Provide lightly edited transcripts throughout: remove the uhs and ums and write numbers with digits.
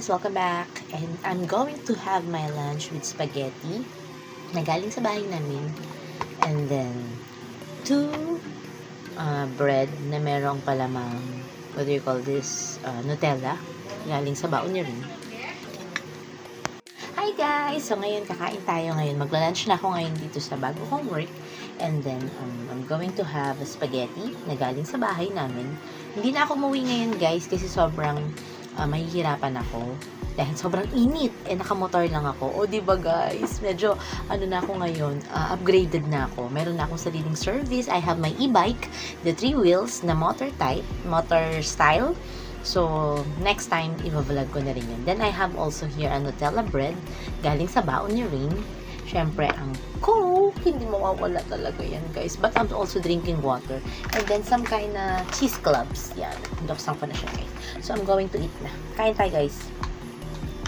guys! Welcome back! And I'm going to have my lunch with spaghetti na galing sa bahay namin. And then, two bread na merong palamang, what do you call this? Nutella. Galing sa baon niya rin. Hi guys! So ngayon, kakain tayo ngayon. Magla-lunch na ako ngayon dito sa bago kong work. And then, I'm going to have a spaghetti na galing sa bahay namin. Hindi na ako umuwi ngayon guys kasi sobrang mahihirapan ako dahil sobrang init nakamotor lang ako. O diba guys, medyo na ako ngayon, upgraded na ako. Meron na akong sariling service. I have my e-bike, the 3 wheels na motor style. So next time i-vlog ko na rin yun. Then I have also here a Nutella bread galing sa baon ni Ring. Syempre ang Coke, hindi mawawala talaga yan guys. But I'm also drinking water. And then some kind na cheese clubs. Yan, doksan ko na siya guys. So I'm going to eat na. Kain tayo guys.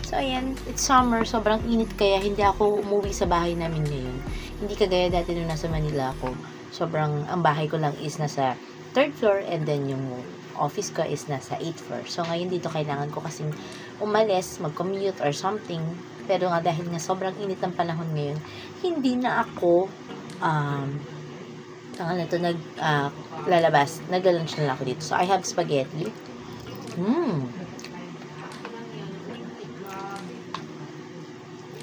So ayan, it's summer. Sobrang init kaya hindi ako umuwi sa bahay namin ngayon. Hindi kagaya dati nung nasa Manila ako. Sobrang, ang bahay ko lang is nasa 3rd floor and then yung office ko is nasa 8th floor. So ngayon dito kailangan ko kasing umalis, mag-commute or something. Pero nga dahil nga sobrang init ng panahon ngayon, hindi na ako lalabas. Nagla-lunch na lang ako dito. So I have spaghetti.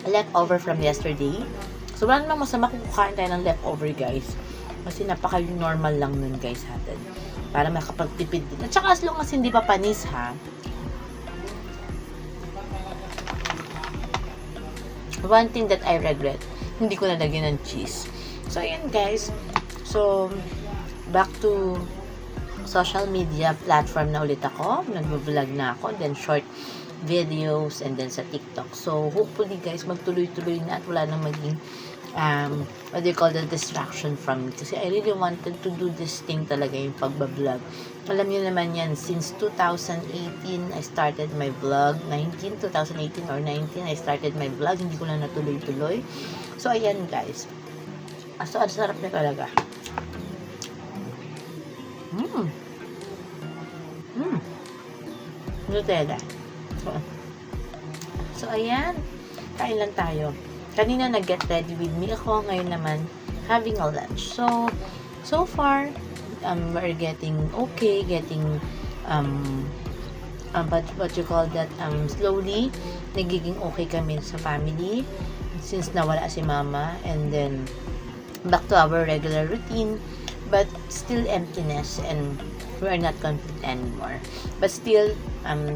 Leftover from yesterday. So wala namang masama kung kukain tayo ng leftover guys. Kasi napaka-normal lang nun guys hatid. Para makapagtipid din. At saka as long as hindi pa panis ha. One thing that I regret, hindi ko nalagyan ng cheese. So ayan guys. So back to social media platform na ulit ako. Nagvo-vlog na ako. Then short videos and then sa TikTok. So hopefully guys magtuloy-tuloy na at wala nang maging what do you call the distraction from me. Kasi I really wanted to do this thing talaga, yung pagbablog. Alam niyo naman yan, since 2018 I started my vlog. 2018 or 19 I started my vlog. Hindi ko lang natuloy-tuloy. So ayan guys. So ang sarap na talaga. Nutella. So ayan. Kain lang tayo. Kanina nag-get ready with me ako. Ngayon naman, having a lunch. So far, we're getting okay. Getting, what you call that, slowly, nagiging okay kami sa family. Since nawala si mama. And then, back to our regular routine. But still emptiness. And we are not complete anymore. But still,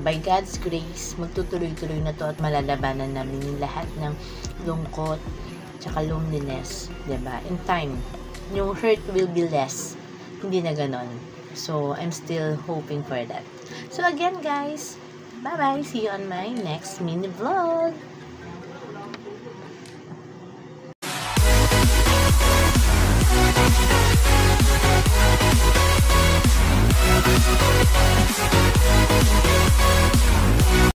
by God's grace, magtutuloy-tuloy na to at malalabanan namin yung lahat ng lungkot tsaka loneliness, diba? In time, yung hurt will be less. Hindi na ganon. So, I'm still hoping for that. So, again, guys, bye-bye. See you on my next mini vlog.